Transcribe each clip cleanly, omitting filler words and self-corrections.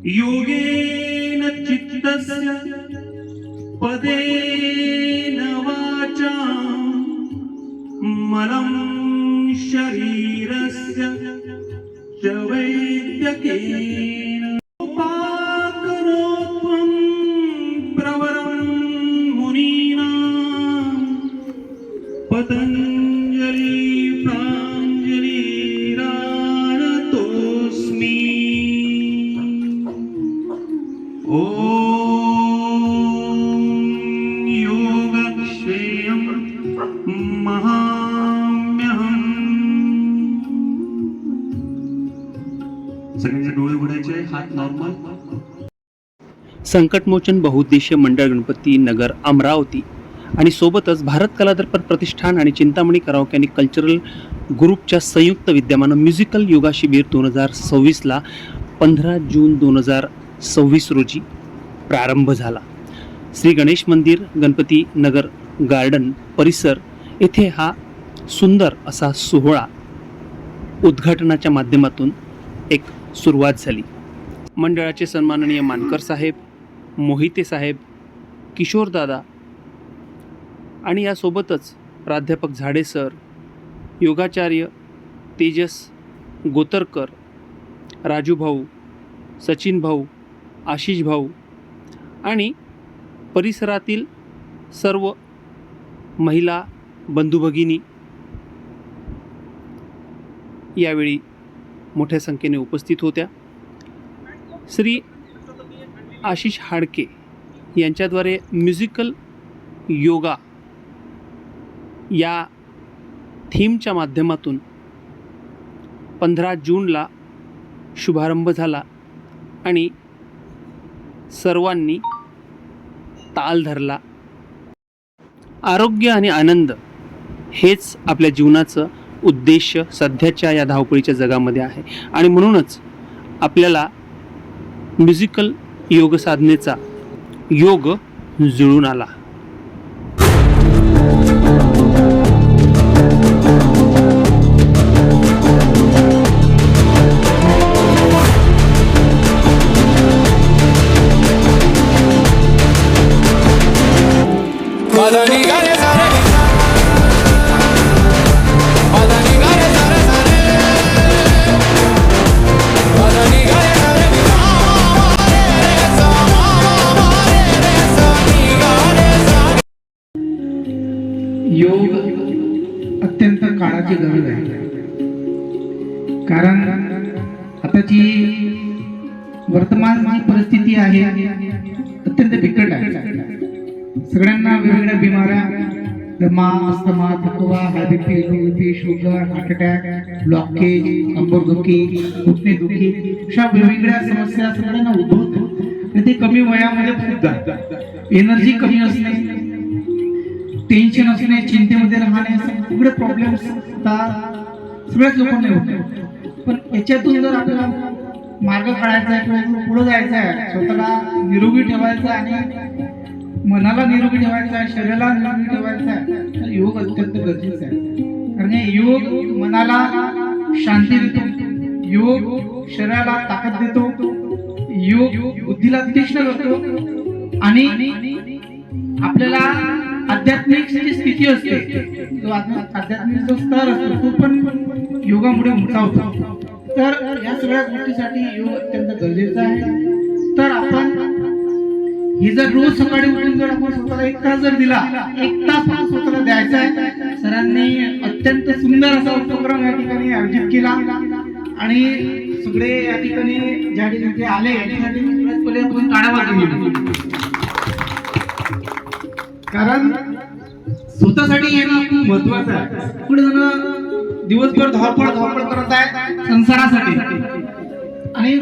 योगेन चित्तस्य पदेन वाचा मलं शरीरस्य च वैद्यकेन उपाकरोत्वं प्रवरं मुनीनां पतञ्जलि प्राञ्जलिरानतोऽस्मि। ॐ योगक्षेमं महाम्यहम्। सगळ्यांचे डोळे उघडायचे, हात नॉर्मल। संकटमोचन बहुउद्देशीय मंडळ गणपती नगर अमरावती आणि सोबतच भारत कला दर्पण प्रतिष्ठान आणि चिंतामणी कराओके आणि कल्चरल ग्रुपच्या संयुक्त विद्यमानं म्युझिकल योगा शिबिर 2026ला 15 जून 2026 रोजी प्रारंभ झाला। श्री गणेश मंदिर गणपती नगर गार्डन परिसर येथे हा सुंदर असा सोहळा उद्घाटनाच्या माध्यमातून एक सुरुवात झाली। मंडळाचे सन्माननीय मानकर साहेब, मोहिते साहेब, किशोर दादा आणि यासोबतच प्राध्यापक झाडे सर, योगाचार्य तेजस गोतरकर, राजू भाऊ, सचिन भाऊ, आशिष भाऊ आणि परिसरातील सर्व महिला बंधू भगिनी यावेळी मोठ्या संख्येने उपस्थित होत्या। श्री आशिष हाडके यांच्याद्वारे म्युझिकल योगा या थीमच्या माध्यमातून 15 जूनला शुभारंभ झाला आणि सर्वांनी ताल धरला। आरोग्य आणि आनंद हेच आपल्या जीवनाचं उद्देश सध्याच्या या धावपळीच्या जगामध्ये आहे आणि म्हणूनच आपल्याला म्युझिकल योग साधनेचा योग जुळून आला। योग अत्यंत काळाची गरज आहे, कारण आताची वर्तमान जी परिस्थिती आहे अत्यंत बिकट आहे। सगळ्यांना वेगवेगळ्या बिमाऱ्या, दमा, अस्थमा, थकवा, high BP, low BP, sugar, heart attack, blockage, कंबरदुखी, घुटणेदुखी अशा वेगवेगळ्या समस्या सगळ्यांना उद्भवतात आणि ते कमी वयामध्ये सुद्धा एनर्जी कमी असणे, टेन्शन असणे, चिंतेमध्ये राहणे, सगळे प्रॉब्लेम्स सगळ्याच लोकांना होते। पण याच्यातून जर आपल्याला मार्ग काढायचा आहे किंवा पुढे जायचं आहे, स्वतःला निरोगी ठेवायचं आणि मनाला निरोगी ठेवायचं आहे, शरीराला निरोगी ठेवायचं आहे, तर योग अत्यंत गरजेचा आहे। कारण योग मनाला शांती देतो, योग शरीराला ताकद देतो, योग बुद्धीला तीक्ष्ण करतो आणि आपल्याला आध्यात्मिक जी स्थिती असते, तो आध्यात्मिक जो स्तर असतो तो पण योगामुळे उंचा होतो। तर या सगळ्या गोष्टीसाठी योग अत्यंत गरजेचा आहे। तर आपण हे जर रोज सकाळी उठून जर आपण स्वतःला 1 तास जर दिला, 1 तास स्वतःला द्यायचा आहे। सरांनी अत्यंत सुंदर असा उपक्रम या ठिकाणी आयोजित केला आणि सगळे या ठिकाणी ज्या ठिकाणी आले यासाठी पहिले आपण टाळ्या वाजवूया, कारण स्वतःसाठी येणं खूप महत्वाचं आहे। पुढे जण दिवसभर धावपळ करत आहे संसारासाठी आणि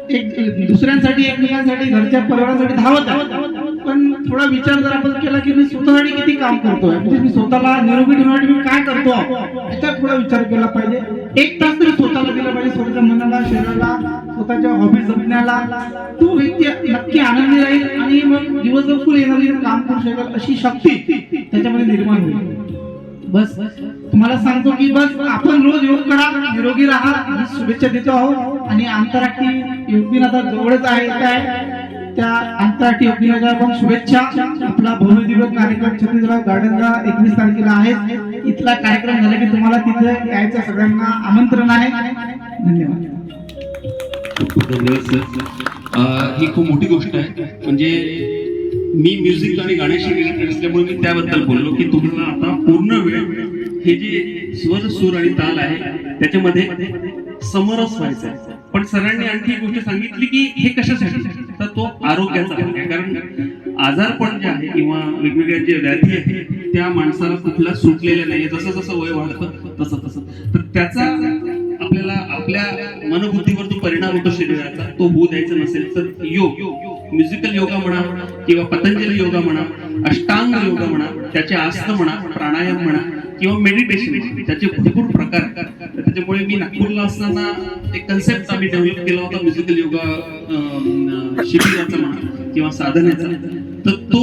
एक दुसऱ्यांसाठी, एकमेकांसाठी, घरच्या परिवारासाठी धावत आहे, पण थोडा विचार जर आपण केला की मी स्वतःसाठी किती काम करतोय, म्हणजे मी स्वतःला निरोगी ठेवण्यासाठी मी काय करतो, याचा थोडा विचार केला पाहिजे। 1 तास तरी स्वतःला दिला पाहिजे, स्वतःच्या मनाला, शरीराला, स्वतःच्या हॉबी जपण्याला। तो व्यक्ती नक्की आनंदी राहील आणि मग दिवसभर फुल एनर्जीने काम करू शकेल, अशी शक्ती त्याच्यामध्ये निर्माण होईल। बस तुम्हाला सांगतो की बस आपण रोज योग करा, निरोगी राहा, शुभेच्छा देतो आहोत। आणि आंतरराष्ट्रीय योग दिन आता जवळच आहे त्या आंतरराष्ट्रीय योग दिनाच्या पण शुभेच्छा. आपला भव्य दिव्य कार्यक्रम छत्तीसगड गार्डनला 21 तारखेला आहे. इथला कार्यक्रम झाला की तुम्हाला तिथे यायचं सगळ्यांना आमंत्रण आहे. धन्यवाद. खूप धन्यवाद सर. ही खूप मोठी गोष्ट आहे. म्हणजे मी म्युझिक आणि गाण्याशी रिलेटेड असल्यामुळे मी त्याबद्दल बोललो की तुम्हाला आता पूर्ण वेळ हे जे स्वर सूर आणि ताल आहे त्याच्यामध्ये समरस व्हायचं आहे. पण सरांनी आणखी एक गोष्ट सांगितली की हे कशासाठी, तर तो आरोग्याचा आहे. कारण आजारपण जे आहे किंवा वेगवेगळ्या जे व्याधी आहेत त्या माणसाला कुठला सुटलेल्या नाही. जसं जसं वय वाढतं तसं तसं तर त्याचा आपल्याला आपल्या मनबुद्धीवर जो परिणाम होतो शरीराचा तो होऊ द्यायचा नसेल तर योग, म्युझिकल योगा म्हणा किंवा पतंजली योगा म्हणा, अष्टांग योगा म्हणा, त्याचे आसन म्हणा, प्राणायाम म्हणा किंवा मेडिटेशन, त्याचे भरपूर प्रकार. त्याच्यामुळे मी नागपूरला असताना एक कन्सेप्ट आम्ही डेव्हलप केला होता म्युझिकल योगा शिबिराचा म्हणा किंवा साधनेचा. तर तो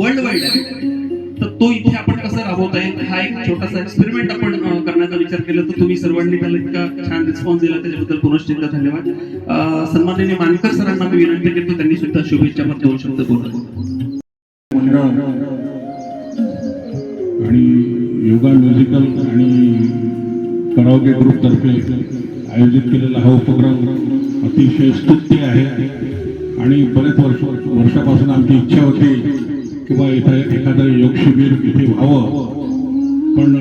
वर्ल्ड वाईड आहे. तर तो इथे आपण कसा राबवता येईल हा एक छोटासा एक्सपेरिमेंट आपण करण्याचा विचार केला. तर तुम्ही सर्वांनी त्याला इतका छान रिस्पॉन्स दिला त्याच्याबद्दल पुनश्च एकदा धन्यवाद. सन्माननीय मानकर सरांना मी विनंती करतो त्यांनी सुद्धा शुभेच्छा पण 2 शब्द बोलावे. आणि योगा म्युझिकल आणि कराओके ग्रुप तर्फे आयोजित केलेला हा उपक्रम अतिशय स्तुत्य आहे. आणि बरेच वर्षापासून आमची इच्छा होती किंवा इथं एखादं योग शिबिर इथे व्हावं, पण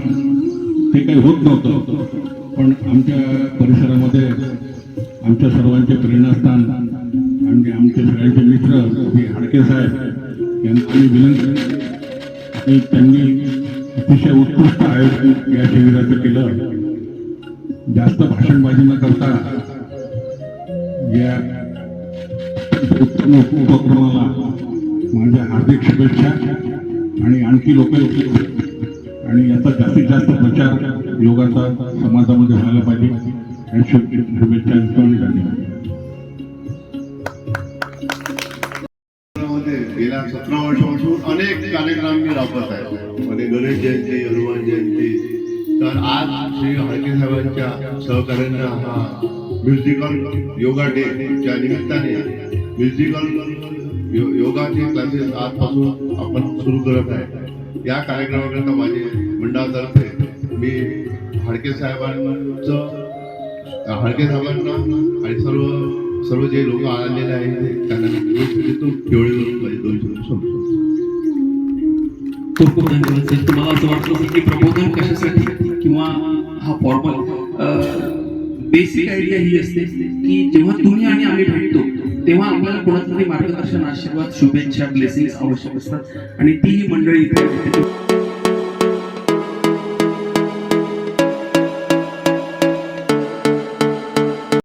ते काही होत नव्हतं. पण आमच्या परिसरामध्ये आमच्या सर्वांचे प्रेरणास्थान आणि आमचे सगळ्यांचे मित्र श्री हाडके साहेब यांना आम्ही विनंती आणि त्यांनी अतिशय उत्कृष्ट आयोजन या शिबिराचं केलं. जास्त भाषणबाजी न करता या उत्तम उपक्रमाला माझ्या हार्दिक शुभेच्छा. आणि आणखी लोक आणि याचा जास्तीत जास्त प्रचार योगाचा समाजामध्ये व्हायला पाहिजे आणि शुभेच्छा आणि धन्यवाद. गेल्या 17 वर्षापासून अनेक कार्यक्रम मी राबवत आहे. म्हणजे गणेश जयंती, हनुमान जयंती. तर आज श्री हाडके साहेबांच्या सहकार्याने हा म्युझिकल योगा डे च्या निमित्ताने म्युझिकल योगाचे क्लासेस आजपासून आपण सुरू करत आहे. या कार्यक्रमाकरता माझे मंडळातर्फे मी हाडके साहेबांना आणि सर्व जे लोक आलेले आहेत त्यांना केवढे 2 शब्द सांगतो. खूप खूप धन्यवाद सर. तुम्हाला असं वाटतं असेल की प्रबोधन कशासाठी किंवा हा फॉर्मल बेसिक आयडिया ही असते की जेव्हा तुम्ही आणि आम्ही भेटतो तेव्हा आपल्याला कोणाचं तरी मार्गदर्शन, आशीर्वाद, शुभेच्छा, ब्लेसिंग्स आवश्यक असतात आणि ती ही मंडळी इथे